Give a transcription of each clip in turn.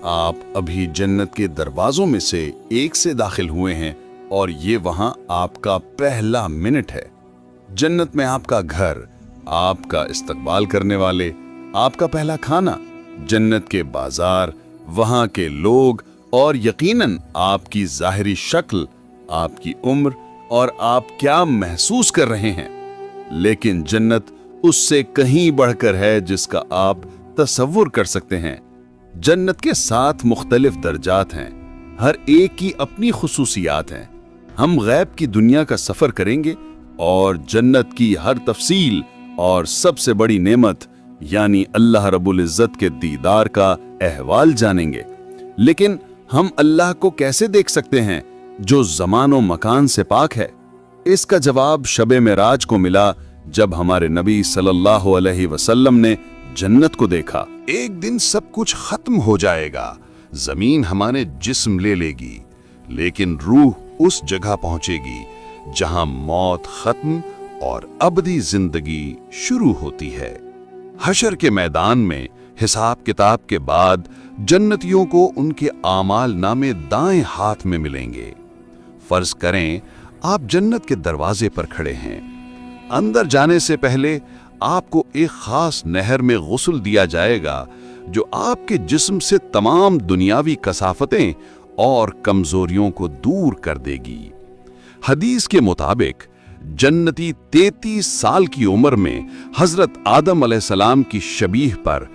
آپ ابھی جنت کے دروازوں میں سے ایک سے داخل ہوئے ہیں اور یہ وہاں آپ کا پہلا منٹ ہے۔ جنت میں آپ کا گھر، آپ کا استقبال کرنے والے، آپ کا پہلا کھانا، جنت کے بازار، وہاں کے لوگ اور یقیناً آپ کی ظاہری شکل، آپ کی عمر اور آپ کیا محسوس کر رہے ہیں۔ لیکن جنت اس سے کہیں بڑھ کر ہے جس کا آپ تصور کر سکتے ہیں۔ جنت کے 7 مختلف درجات ہیں، ہر ایک کی اپنی خصوصیات ہیں۔ ہم غیب کی دنیا کا سفر کریں گے اور جنت کی ہر تفصیل اور سب سے بڑی نعمت یعنی اللہ رب العزت کے دیدار کا احوال جانیں گے۔ لیکن ہم اللہ کو کیسے دیکھ سکتے ہیں جو زمان و مکان سے پاک ہے؟ اس کا جواب شب معراج کو ملا جب ہمارے نبی صلی اللہ علیہ وسلم نے جنت کو دیکھا۔ ایک دن سب کچھ ختم ہو جائے گا، زمین ہمارے جسم لے لے گی، لیکن روح اس جگہ پہنچے گی جہاں موت ختم اور ابدی زندگی شروع ہوتی ہے۔ حشر کے میدان میں حساب کتاب کے بعد جنتیوں کو ان کے اعمال نامے دائیں ہاتھ میں ملیں گے۔ فرض کریں آپ جنت کے دروازے پر کھڑے ہیں۔ اندر جانے سے پہلے آپ کو ایک خاص نہر میں غسل دیا جائے گا جو آپ کے جسم سے تمام دنیاوی کثافتیں اور کمزوریوں کو دور کر دے گی۔ حدیث کے مطابق جنتی 33 سال کی عمر میں حضرت آدم علیہ السلام کی شبیہ پر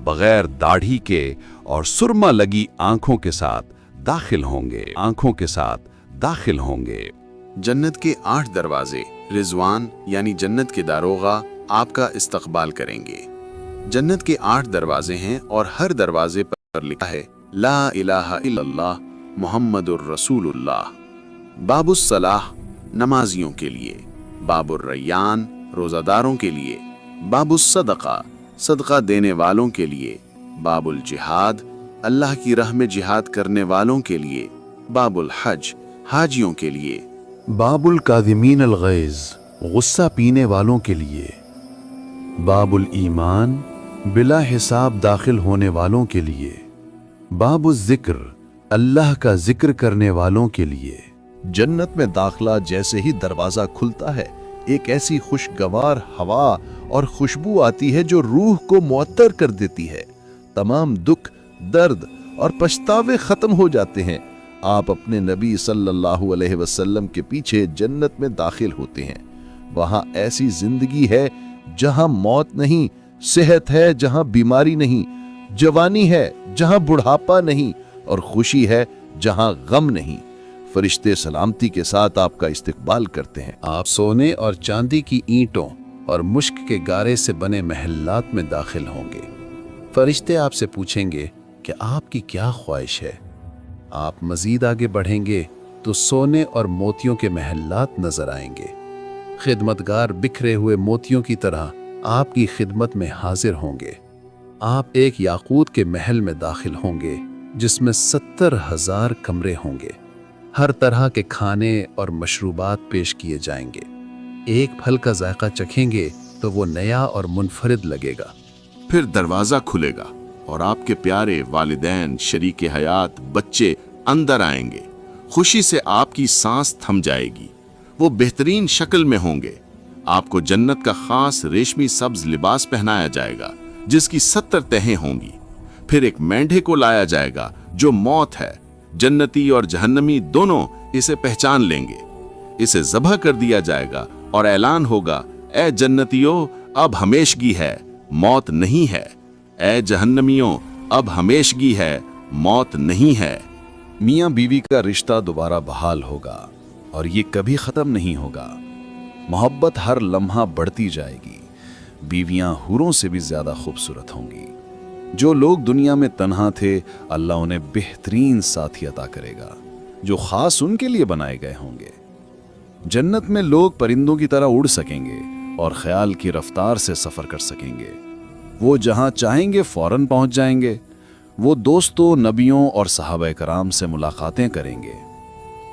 بغیر داڑھی کے اور سرما لگی آنکھوں کے ساتھ داخل ہوں گے۔ جنت کے 8 دروازے رضوان یعنی جنت کے داروغہ آپ کا استقبال کریں گے۔ جنت کے 8 دروازے ہیں اور ہر دروازے پر لکھا ہے لا الہ الا اللہ محمد الرسول اللہ۔ باب الصلاح نمازیوں کے لیے، باب الریان روزہ داروں کے لیے، باب الصدقہ صدقہ دینے والوں کے لیے، باب الجہاد اللہ کی راہ میں جہاد کرنے والوں کے لیے، باب الحج حاجیوں کے لیے، باب الکاظمین الغیظ غصہ پینے والوں کے لیے، باب الایمان بلا حساب داخل ہونے والوں کے لیے، باب الذکر اللہ کا ذکر کرنے والوں کے لیے۔ جنت میں داخلہ جیسے ہی دروازہ کھلتا ہے، ایک ایسی خوشگوار ہوا اور خوشبو آتی ہے جو روح کو معطر کر دیتی ہے۔ تمام دکھ، درد اور پچھتاوے ختم ہو جاتے ہیں۔ آپ اپنے نبی صلی اللہ علیہ وسلم کے پیچھے جنت میں داخل ہوتے ہیں۔ وہاں ایسی زندگی ہے جہاں موت نہیں، صحت ہے جہاں بیماری نہیں، جوانی ہے جہاں بڑھاپا نہیں، اور خوشی ہے جہاں غم نہیں۔ فرشتے سلامتی کے ساتھ آپ کا استقبال کرتے ہیں۔ آپ سونے اور چاندی کی اینٹوں اور مشک کے گارے سے بنے محلات میں داخل ہوں گے۔ فرشتے آپ سے پوچھیں گے کہ آپ کی کیا خواہش ہے۔ آپ مزید آگے بڑھیں گے تو سونے اور موتیوں کے محلات نظر آئیں گے۔ خدمتگار بکھرے ہوئے موتیوں کی طرح آپ کی خدمت میں حاضر ہوں گے۔ آپ ایک یاقوت کے محل میں داخل ہوں گے جس میں 70,000 کمرے ہوں گے۔ ہر طرح کے کھانے اور مشروبات پیش کیے جائیں گے۔ ایک پھل کا ذائقہ چکھیں گے تو وہ نیا اور منفرد لگے گا۔ پھر دروازہ کھلے گا اور آپ کے پیارے والدین، شریک حیات، بچے اندر آئیں گے۔ خوشی سے آپ کی سانس تھم جائے گی۔ وہ بہترین شکل میں ہوں گے۔ آپ کو جنت کا خاص ریشمی سبز لباس پہنایا جائے گا جس کی 70 تہیں ہوں گی۔ پھر ایک مینڈھے کو لایا جائے گا جو موت ہے۔ جنتی اور جہنمی دونوں اسے پہچان لیں گے۔ اسے ذبح کر دیا جائے گا اور اعلان ہوگا، اے جنتیوں اب ہمیشگی ہے، موت نہیں ہے۔ اے جہنمیوں اب ہمیشگی ہے، موت نہیں ہے۔ میاں بیوی کا رشتہ دوبارہ بحال ہوگا اور یہ کبھی ختم نہیں ہوگا۔ محبت ہر لمحہ بڑھتی جائے گی۔ بیویاں حوروں سے بھی زیادہ خوبصورت ہوں گی۔ جو لوگ دنیا میں تنہا تھے اللہ انہیں بہترین ساتھی عطا کرے گا جو خاص ان کے لیے بنائے گئے ہوں گے۔ جنت میں لوگ پرندوں کی طرح اڑ سکیں گے اور خیال کی رفتار سے سفر کر سکیں گے۔ وہ جہاں چاہیں گے فوراً پہنچ جائیں گے۔ وہ دوستوں، نبیوں اور صحابہ کرام سے ملاقاتیں کریں گے۔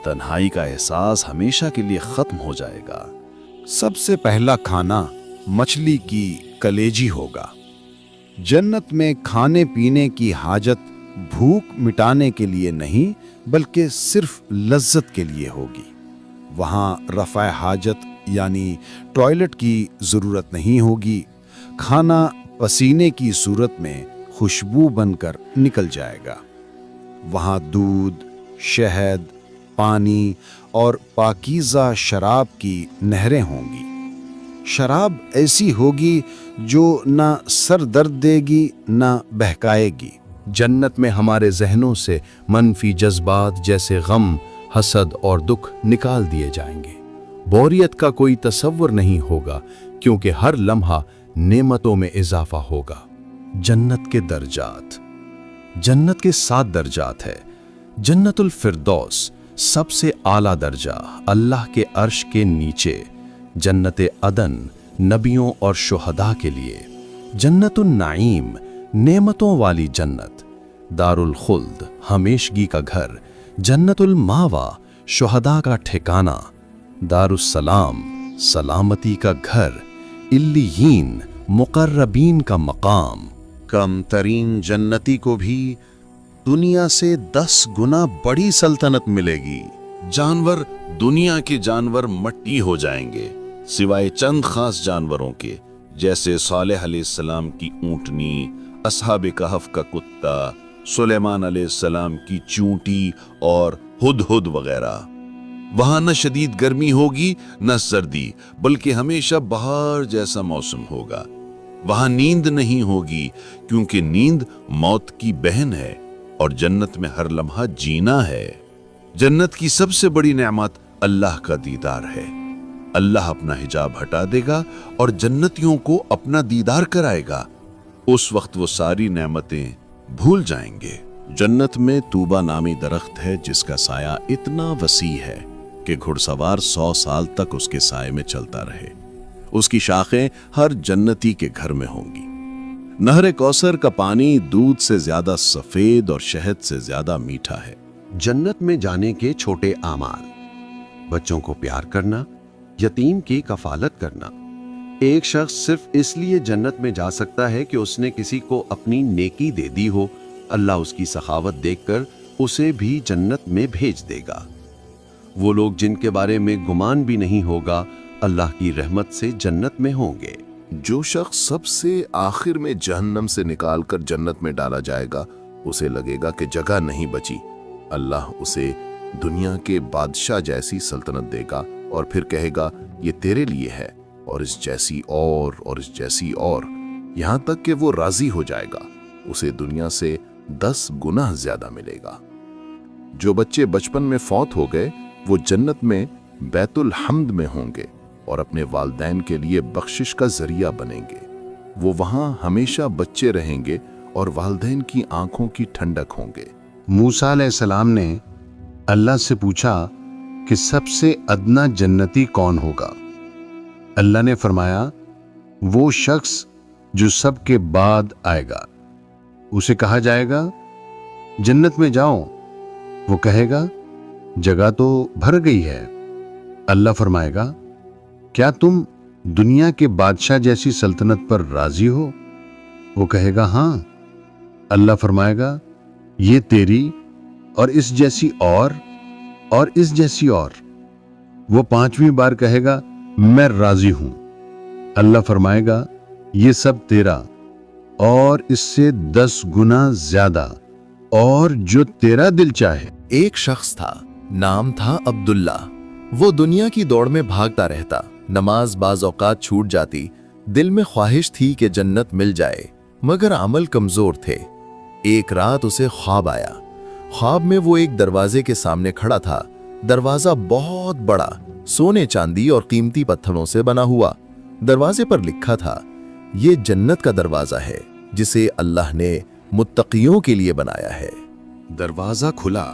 تنہائی کا احساس ہمیشہ کے لیے ختم ہو جائے گا۔ سب سے پہلا کھانا مچھلی کی کلیجی ہوگا۔ جنت میں کھانے پینے کی حاجت भूख मिटाने के लिए नहीं बल्कि सिर्फ लज्जत के लिए होगी। वहाँ रफ़ा हाजत यानी टॉयलेट की ज़रूरत नहीं होगी। खाना पसीने की सूरत में खुशबू बनकर निकल जाएगा। वहाँ दूध, शहद, पानी और पाकीज़ा शराब की नहरें होंगी। शराब ऐसी होगी जो ना सर दर्द देगी ना बहकाएगी। जन्नत में हमारे जहनों से मनफी जज्बात जैसे गम, हसद और दुख निकाल दिए जाएंगे। बोरियत का कोई तसव्वुर नहीं होगा क्योंकि हर लम्हा नेमतों में इजाफा होगा। जन्नत के दर्जात। जन्नत के 7 दर्जात है। जन्नतुल फिरदौस सबसे आला दर्जा, अल्लाह के अर्श के नीचे। जन्नत अदन नबियों और शुहदा के लिए। जन्नतुन नाईम नेमतों वाली जन्नत। दारुल खुल्द हमेशगी का घर। जन्नतुल मावा शुहदा का ठिकाना। दारुस्सलाम सलामती का घर। इल्लियीन मुकर्रबीन का मकाम। कम तरीन जन्नती को भी दुनिया से 10 गुना बड़ी सल्तनत मिलेगी। जानवर, दुनिया के जानवर मट्टी हो जाएंगे सिवाय चंद खास जानवरों के, जैसे सालेह अलैहिस्सलाम की ऊंटनी, असहाब कहफ का कुत्ता, सुलेमान अलैहिस्सलाम की चूंटी और हुदहुद वगैरह। वहां न शदीद गर्मी होगी न सर्दी, बल्कि हमेशा बहार जैसा मौसम होगा। वहां नींद नहीं होगी क्योंकि नींद मौत की बहन है और जन्नत में हर लम्हा जीना है। जन्नत की सबसे बड़ी नेमत अल्लाह का दीदार है। अल्लाह अपना हिजाब हटा देगा और जन्नतियों को अपना दीदार कराएगा। उस वक्त वो सारी नेमतें भूल जाएंगे। जन्नत में तूबा नामी दरख्त है जिसका साया इतना वसी है कि घुड़सवार 100 साल तक उसके साए में चलता रहे। उसकी शाखें हर जन्नती के घर में होंगी। नहर कौसर का पानी दूध से ज्यादा सफेद और शहद से ज्यादा मीठा है। जन्नत में जाने के छोटे आमाल। बच्चों को प्यार करना, यतीम की कफालत करना। एक शख्स सिर्फ इसलिए जन्नत में जा सकता है कि उसने किसी को अपनी नेकी दे दी हो। अल्लाह उसकी सखावत देखकर उसे भी जन्नत में भेज देगा। वो लोग जिनके बारे में गुमान भी नहीं होगा, अल्लाह की रहमत से जन्नत में होंगे। जो शख्स सबसे आखिर में जहन्नम से निकालकर जन्नत में डाला जाएगा, उसे लगेगा कि जगह नहीं बची। अल्लाह उसे दुनिया के बादशाह जैसी सल्तनत देगा और फिर कहेगा, ये तेरे लिए है, और इस जैसी और इस जैसी और, यहां तक कि वो राजी हो जाएगा। उसे दुनिया से 10 गुना ज्यादा मिलेगा। जो बच्चे बचपन में फौत हो गए, वो जन्नत में बैतुल हम्द में होंगे और अपने वालिदैन के लिए बख्शिश का जरिया बनेंगे। वो वहां हमेशा बच्चे रहेंगे और वालिदैन की आंखों की ठंडक होंगे। मूसा अलैहिस्सलाम ने अल्लाह से पूछा कि सबसे अदना जन्नती कौन होगा। अल्लाह ने फरमाया, वो शख्स जो सबके बाद आएगा। उसे कहा जाएगा, जन्नत में जाओ। वो कहेगा, जगह तो भर गई है। अल्लाह फरमाएगा, क्या तुम दुनिया के बादशाह जैसी सल्तनत पर राजी हो? वो कहेगा, हाँ। अल्लाह फरमाएगा, ये तेरी और इस जैसी और इस जैसी और। वो 5वीं बार कहेगा, मैं राजी हूं। अल्लाह फरमाएगा, ये सब तेरा और इससे 10 गुना ज्यादा, और जो तेरा दिल चाहे। एक शख्स था, नाम था अब्दुल्ला। वो दुनिया की दौड़ में भागता रहता। नमाज बाज औकात छूट जाती। दिल में ख्वाहिश थी कि जन्नत मिल जाए, मगर अमल कमजोर थे। एक रात उसे ख्वाब आया। ख्वाब में वो एक दरवाजे के सामने खड़ा था। दरवाजा बहुत बड़ा, सोने चांदी और कीमती पत्थरों से बना हुआ। दरवाजे पर लिखा था, ये जन्नत का दरवाजा है जिसे अल्लाह ने मुत्तकियों के लिए बनाया है। दरवाजा खुला।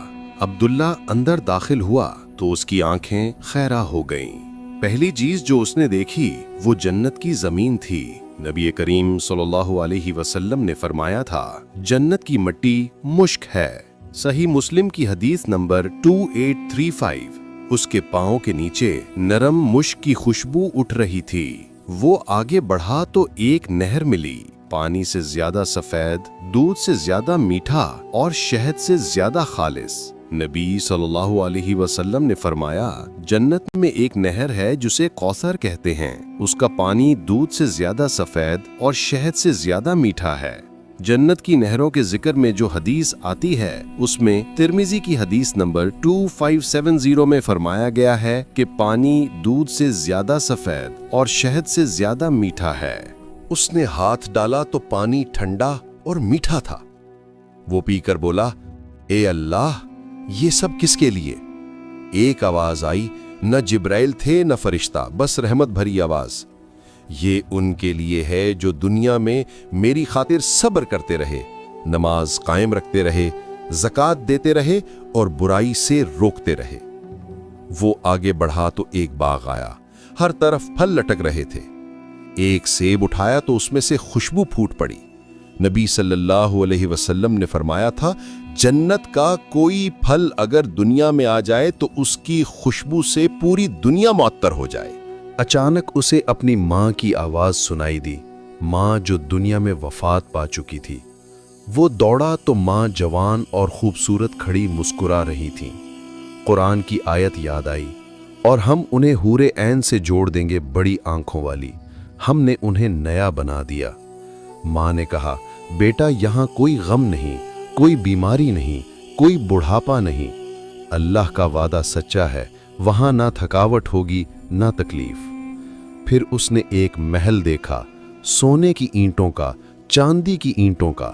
अब्दुल्ला अंदर दाखिल हुआ तो उसकी आंखें खैरा हो गईं। पहली चीज जो उसने देखी वो जन्नत की जमीन थी। नबी करीम सल्लल्लाहु अलैहि वसल्लम ने फरमाया था, जन्नत की मिट्टी मुश्क है। सही मुस्लिम की हदीस नंबर 2835। उसके पांव के नीचे नरम मुश्क की खुशबू उठ रही थी। वो आगे बढ़ा तो एक नहर मिली। पानी से ज्यादा सफेद, दूध से ज्यादा मीठा और शहद से ज्यादा खालिस। नबी सल्लल्लाहु अलैहि वसल्लम ने फरमाया, जन्नत में एक नहर है जिसे कौसर कहते हैं। उसका पानी दूध से ज्यादा सफेद और शहद से ज्यादा मीठा है। जन्नत की नहरों के जिक्र में जो हदीस आती है उसमें तिर्मिजी की हदीस नंबर 2570 में फरमाया गया है कि पानी दूध से ज्यादा सफेद और शहद से ज्यादा मीठा है। उसने हाथ डाला तो पानी ठंडा और मीठा था। वो पीकर बोला, ए अल्लाह, ये सब किसके लिए? एक आवाज आई, न जिब्राइल थे न फरिश्ता, बस रहमत भरी आवाज। ये उनके लिए है जो दुनिया में मेरी खातिर सब्र करते रहे, नमाज कायम रखते रहे, ज़कात देते रहे और बुराई से रोकते रहे। वो आगे बढ़ा तो एक बाग आया, हर तरफ फल लटक रहे थे। एक सेब उठाया तो उसमें से खुशबू फूट पड़ी। नबी सल्लल्लाहु अलैहि वसल्लम ने फरमाया था, जन्नत का कोई फल अगर दुनिया में आ जाए तो उसकी खुशबू से पूरी दुनिया मुअत्तर हो जाए। अचानक उसे अपनी माँ की आवाज सुनाई दी, माँ जो दुनिया में वफात पा चुकी थी। वो दौड़ा तो माँ जवान और खूबसूरत खड़ी मुस्कुरा रही थी। कुरान की आयत याद आई, और हम उन्हें हूरे ऐन से जोड़ देंगे बड़ी आंखों वाली, हमने उन्हें नया बना दिया। माँ ने कहा, बेटा यहाँ कोई गम नहीं, कोई बीमारी नहीं, कोई बुढ़ापा नहीं। अल्लाह का वादा सच्चा है, वहाँ ना थकावट होगी ना तकलीफ। फिर उसने एक महल देखा, सोने की ईंटों का, चांदी की ईंटों का।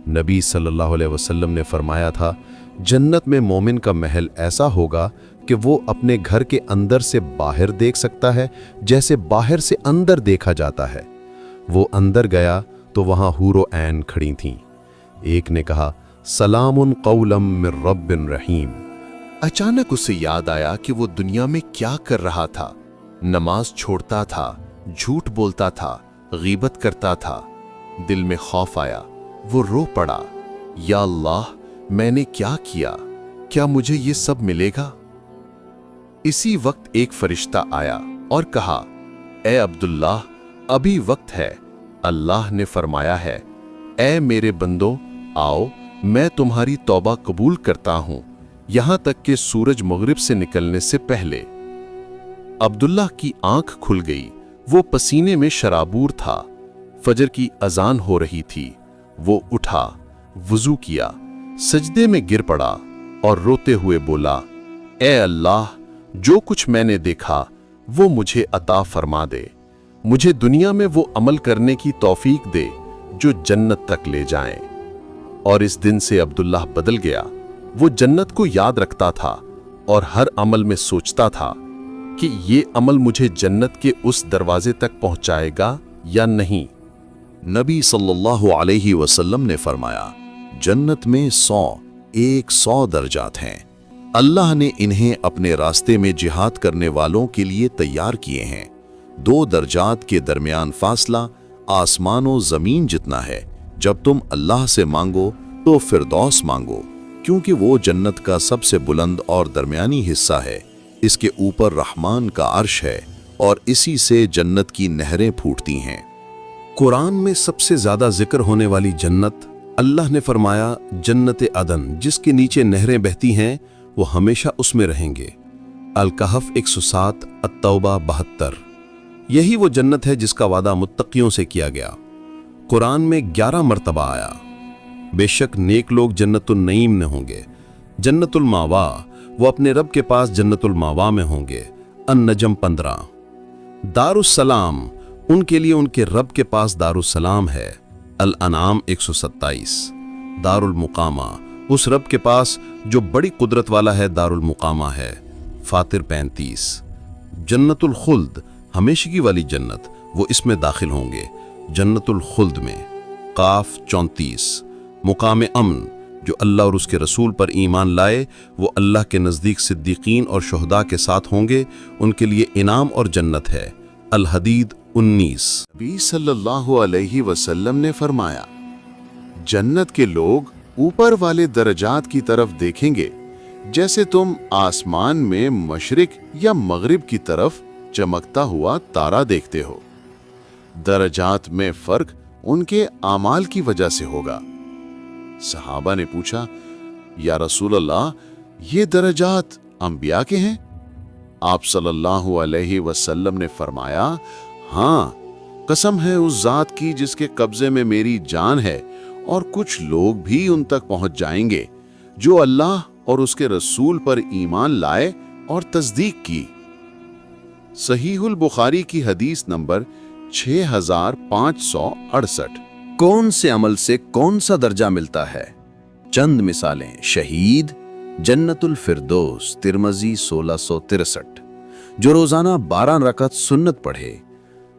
नबी सल्लल्लाहु अलैहि वसल्लम ने फरमाया था, जन्नत में मोमिन का महल ऐसा होगा कि वो अपने घर के अंदर से बाहर देख सकता है जैसे बाहर से अंदर देखा जाता है। वो अंदर गया तो वहाँ हूरो ऐन खड़ी थीं। एक ने कहा, सलामुन कौलम मिर रब्बिन रहीम। अचानक उसे याद आया कि वो दुनिया में क्या कर रहा था। नमाज छोड़ता था, झूठ बोलता था, गीबत करता था। दिल में खौफ आया, वो रो पड़ा, या अल्लाह, मैंने क्या किया? क्या मुझे ये सब मिलेगा? इसी वक्त एक फरिश्ता आया और कहा, ए अब्दुल्लाह, अभी वक्त है। अल्लाह ने फरमाया है, ए मेरे बंदो, आओ, मैं तुम्हारी तौबा कबूल करता हूं, यहां तक कि सूरज मगरिब से निकलने से पहले। अब्दुल्लाह की आंख खुल गई। वो पसीने में शराबूर था। फजर की अजान हो रही थी। वो उठा, वुजू किया, सजदे में गिर पड़ा और रोते हुए बोला, ए अल्लाह, जो कुछ मैंने देखा वो मुझे अता फरमा दे। मुझे दुनिया में वो अमल करने की तौफीक दे जो जन्नत तक ले जाएं। और इस दिन से अब्दुल्लाह बदल गया। वो जन्नत को याद रखता था और हर अमल में सोचता था कि ये अमल मुझे जन्नत के उस दरवाजे तक पहुंचाएगा या नहीं। नबी सल्लल्लाहु अलैहि वसल्लम ने फरमाया, जन्नत में 100 दर्जात हैं। अल्लाह ने इन्हें अपने रास्ते में जिहाद करने वालों के लिए तैयार किए हैं। 2 दर्जात के दरमियान फासला आसमानों जमीन जितना है। जब तुम अल्लाह से मांगो तो फिरदौस मांगो, क्योंकि वो जन्नत का सबसे बुलंद और दरमियानी हिस्सा है। इसके ऊपर रहमान का अर्श है और इसी से जन्नत की नहरें फूटती हैं। कुरान में सबसे ज्यादा जिक्र होने वाली जन्नत, अल्लाह ने फरमाया, जन्नत अदन, जिसके नीचे नहरें बहती हैं, वो हमेशा उसमें रहेंगे। अल-कहफ 107, अत-तौबा 72। यही वो जन्नत है जिसका वादा मुत्तकियों से किया गया। कुरान में 11 मरतबा आया। बेशक नेक लोग जन्नतुल नईम में होंगे। जन्नतुल मावा, वो अपने रब के पास जन्नतुल मावा में होंगे। अन-नजम 15। दारुस्सलाम, उनके लिए उनके रब के पास दारुस्सलाम है। अल-अनाम 127। दारुल मुकामा, उस रब के पास जो बड़ी कुदरत वाला है, दारुल मुकामा है। फातिर 35। जन्नतुल खुल्द, हमेशगी वाली जन्नत, वो इसमें दाखिल होंगे, जन्नतुल खुल्द में। काफ 34। मुकाम अमन, जो अल्लाह और उसके रसूल पर ईमान लाए वो अल्लाह के नज़दीक सिद्दीकीन और शुहदा के साथ होंगे, उनके लिए इनाम और जन्नत है। अल हदीद 19। नबी सल्लल्लाहु अलैहि वसल्लम ने फरमाया, जन्नत के लोग ऊपर वाले दर्जात की तरफ देखेंगे जैसे तुम आसमान में मशरिक या मगरिब की तरफ चमकता हुआ तारा देखते हो। दर्जात में फर्क ان کے اعمال کی وجہ سے ہوگا۔ صحابہ نے پوچھا، یا رسول اللہ، یہ درجات انبیاء کے ہیں؟ آپ صلی اللہ علیہ وسلم نے فرمایا، ہاں، قسم ہے اس ذات کی جس کے قبضے میں میری جان ہے، اور کچھ لوگ بھی ان تک پہنچ جائیں گے جو اللہ اور اس کے رسول پر ایمان لائے اور تصدیق کی۔ صحیح البخاری کی حدیث نمبر 6568۔ کون سے عمل سے کون سا درجہ ملتا ہے؟ چند مثالیں: شہید، جنت الفردوس، ترمذی 1663۔ جو روزانہ 12 رکعت سنت پڑھے،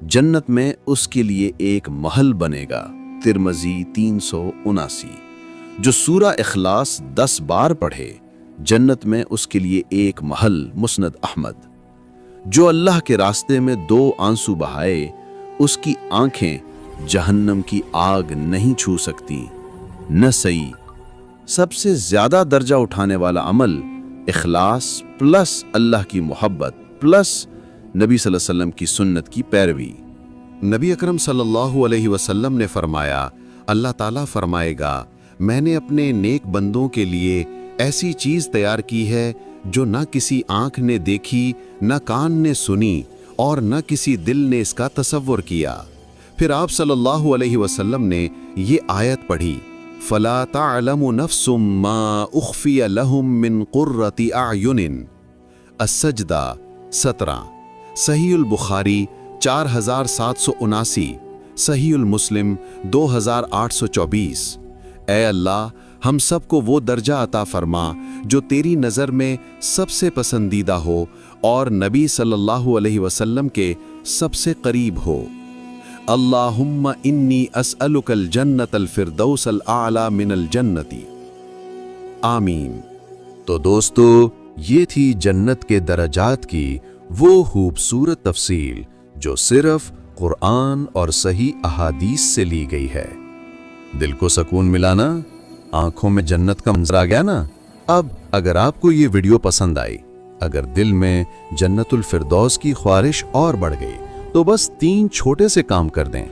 جنت میں اس کے لیے ایک محل بنے گا، ترمذی 379۔ جو سورہ اخلاص 10 بار پڑھے، جنت میں اس کے لیے ایک محل، مسند احمد۔ جو اللہ کے راستے میں 2 آنسو بہائے، اس کی آنکھیں جہنم کی آگ نہیں چھو سکتی، نسائی۔ سب سے زیادہ درجہ اٹھانے والا عمل اخلاص پلس اللہ کی محبت پلس نبی صلی اللہ علیہ وسلم کی سنت کی پیروی۔ نبی اکرم صلی اللہ علیہ وسلم نے فرمایا، اللہ تعالیٰ فرمائے گا، میں نے اپنے نیک بندوں کے لیے ایسی چیز تیار کی ہے جو نہ کسی آنکھ نے دیکھی، نہ کان نے سنی، اور نہ کسی دل نے اس کا تصور کیا۔ پھر آپ صلی اللہ علیہ وسلم نے یہ آیت پڑھی، فَلَا تَعْلَمُ نَفْسٌ مَّا أُخْفِيَ لَهُم مِّن قُرَّةِ أَعْيُنٍ۔ السجدہ 17۔ صحیح البخاری 4779، صحیح المسلم 2824۔ اے اللہ، ہم سب کو وہ درجہ عطا فرما جو تیری نظر میں سب سے پسندیدہ ہو اور نبی صلی اللہ علیہ وسلم کے سب سے قریب ہو۔ اللہم انی اسألک الجنت الفردوس الاعلی من الجنتی، آمین۔ تو دوستو، یہ تھی جنت کے درجات کی وہ خوبصورت تفصیل جو صرف قرآن اور صحیح احادیث سے لی گئی ہے۔ دل کو سکون ملا نا؟ آنکھوں میں جنت کا منظر آ گیا نا؟ اب اگر آپ کو یہ ویڈیو پسند آئی، اگر دل میں جنت الفردوس کی خواہش اور بڑھ گئی، تو بس 3 چھوٹے سے کام کر دیں۔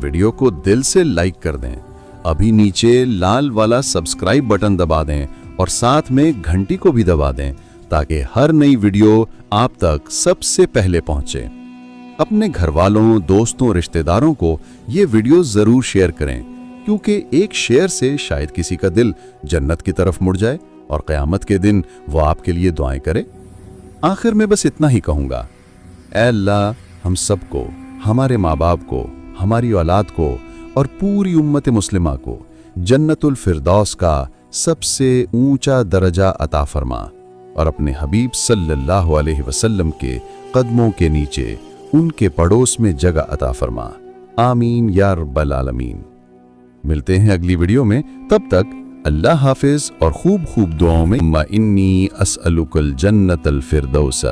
ویڈیو کو دل سے لائک کر دیں، ابھی نیچے لال والا سبسکرائب بٹن دبا دیں اور ساتھ میں گھنٹی کو بھی دبا دیں تاکہ ہر نئی ویڈیو آپ تک سب سے پہلے پہنچے۔ اپنے گھر والوں، دوستوں، رشتہ داروں کو یہ ویڈیو ضرور شیئر کریں، کیونکہ ایک شیئر سے شاید کسی کا دل جنت کی طرف مڑ جائے اور قیامت کے دن وہ آپ کے لیے دعائیں کرے۔ آخر میں بس اتنا ہی کہوں گا، اے اللہ، ہم سب کو، ہمارے ماں باپ کو، ہماری اولاد کو اور پوری امت مسلمہ کو جنت الفردوس کا سب سے اونچا درجہ عطا فرما، اور اپنے حبیب صلی اللہ علیہ وسلم کے قدموں کے نیچے ان کے پڑوس میں جگہ عطا فرما، آمین یا رب العالمین۔ ملتے ہیں اگلی ویڈیو میں، تب تک اللہ حافظ اور خوب دعاؤں میں انی اسألک الجنت الفردوس۔